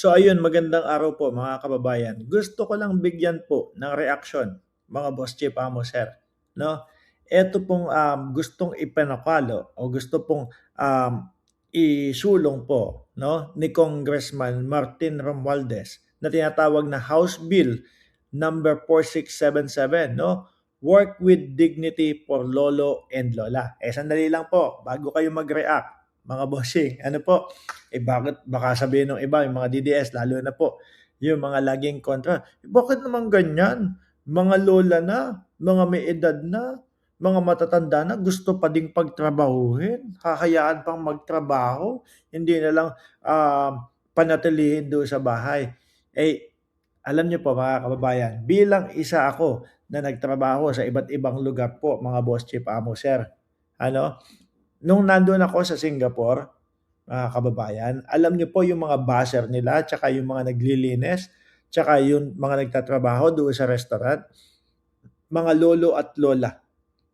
So ayun, magandang araw po mga kababayan. Gusto ko lang bigyan po ng reaksyon, mga Boss Chief Amo Sir. No? Ito pong gustong ipanakalo o gusto pong um, isulong po ni Congressman Martin Romualdez na tinatawag na House Bill number 4677, no? Work with dignity for lolo and lola. Sandali lang po bago kayo mag-react, mga bossing. Ano po? Bakit baka sabihin ng iba, yung mga DDS, lalo na po, yung mga laging kontra. Bakit naman ganyan? Mga lola na, mga may edad na, mga matatanda na, gusto pa ding pagtrabahuhin, kakayaan pang magtrabaho, hindi na lang panatilihin doon sa bahay. Alam niyo po mga kababayan, bilang isa ako na nagtrabaho sa iba't ibang lugar po, mga Boss Chief Amo Sir. Nung nandun ako sa Singapore, mga kababayan, alam niyo po yung mga basher nila, tsaka yung mga naglilinis, tsaka yung mga nagtatrabaho doon sa restaurant, mga lolo at lola.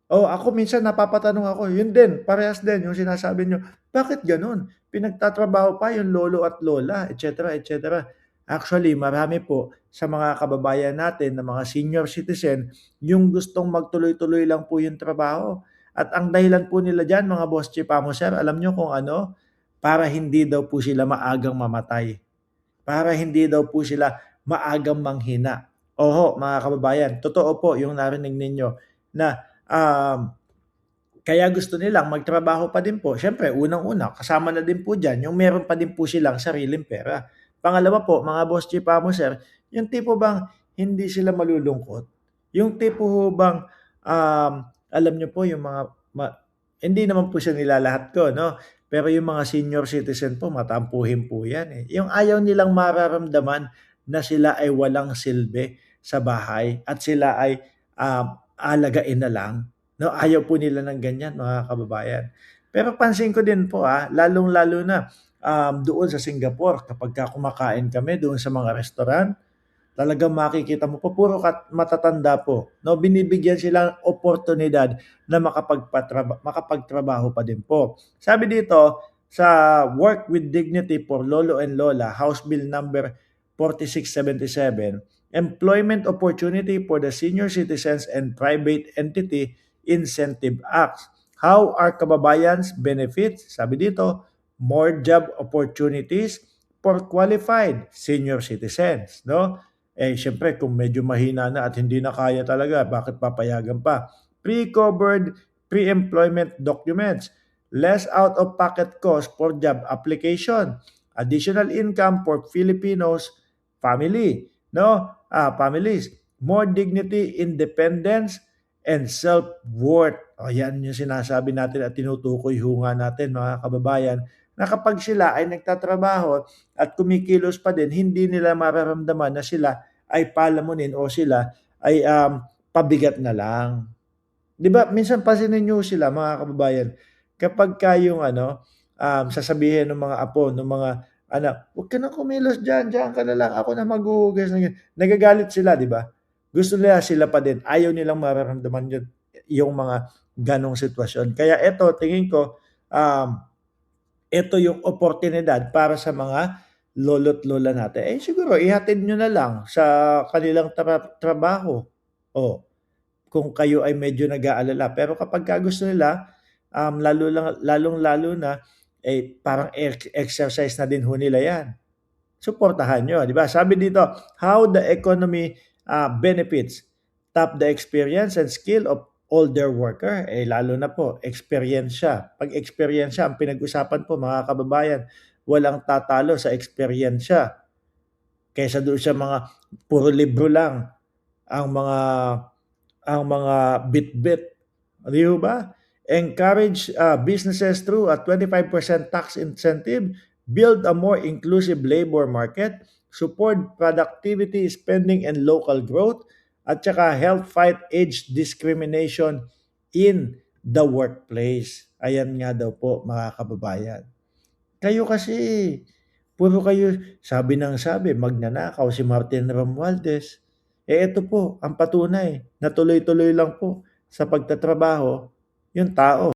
Ako minsan napapatanong ako, yun din, parehas din yung sinasabi niyo. Bakit gano'n? Pinagtatrabaho pa yung lolo at lola, et cetera, et cetera. Actually, marami po sa mga kababayan natin na mga senior citizen yung gustong magtuloy-tuloy lang po yung trabaho. At ang dahilan po nila diyan, mga Boss Chief Amo Sir, alam niyo kung ano? Para hindi daw po sila maagang mamatay. Para hindi daw po sila maagang manghina. Oho, mga kababayan, totoo po yung narinig ninyo na kaya gusto nilang magtrabaho pa din po. Siyempre, unang-una, kasama na din po dyan yung meron pa din po silang sariling pera. Pangalawa po, mga Boss Chief Amo Sir, yung tipo bang hindi sila malulungkot? Yung tipo ho bang, alam niyo po, yung mga, hindi naman po siya nilalahat ko, no? Pero yung mga senior citizen po, matampuhin po yan eh. Yung ayaw nilang mararamdaman na sila ay walang silbi sa bahay at sila ay alagain na lang. No, ayaw po nila ng ganyan, mga kababayan. Pero pansin ko din po lalong-lalo na doon sa Singapore kapag kumakain kami doon sa mga restaurant, talagang makikita mo po puro matatanda po. No, binibigyan sila oportunidad na makapagtrabaho pa din po. Sabi dito sa Work with Dignity for Lolo and Lola, House Bill number 4677, Employment Opportunity for the Senior Citizens and Private Entity Incentive Acts. How are kababayans benefits? Sabi dito, more job opportunities for qualified senior citizens, no? Syempre kung medyo mahina na at hindi na kaya talaga, bakit papayagan pa? Pre-covered pre-employment documents, less out-of-pocket cost for job application, additional income for Filipinos family, no? Families, more dignity, independence, and self-worth. Yan yung sinasabi natin at tinutukoy hunga natin, mga kababayan, na kapag sila ay nagtatrabaho at kumikilos pa din, hindi nila mararamdaman na sila ay palamunin o sila ay pabigat na lang. 'Di ba? Minsan pansinin niyo sila, mga kababayan, kapag yung sasabihin ng mga apo, ng mga anak, "Huwag ka na kumilos diyan, diyan ka na lang, ako na maghuhugas ng nagagalit sila, 'di ba? Gusto nila sila pa din, ayaw nilang mararamdaman yung mga ganong sitwasyon. Kaya eto, tingin ko, ito yung oportunidad para sa mga lolo't lola natin. Siguro ihatid niyo na lang sa kanilang trabaho. Oh, kung kayo ay medyo nag-aalala. Pero kapagka gusto nila, lalong-lalo na, parang exercise na din ho nila yan. Suportahan niyo, di ba? Sabi dito, how the economy benefits, tap the experience and skill of older worker. Lalo na po, experience siya. Pag experience siya, ang pinag-usapan po, mga kababayan, walang tatalo sa experience siya. Kaysa doon sa mga puro libro lang ang mga bit-bit. Di ba? Encourage businesses through a 25% tax incentive, build a more inclusive labor market, support productivity, spending, and local growth, at saka help fight age discrimination in the workplace. Ayan nga daw po, mga kababayan. Kayo kasi, puro kayo, sabi ng sabi, magnanakaw si Martin Romualdez. Ito po, ang patunay na tuloy-tuloy lang po sa pagtatrabaho yung tao.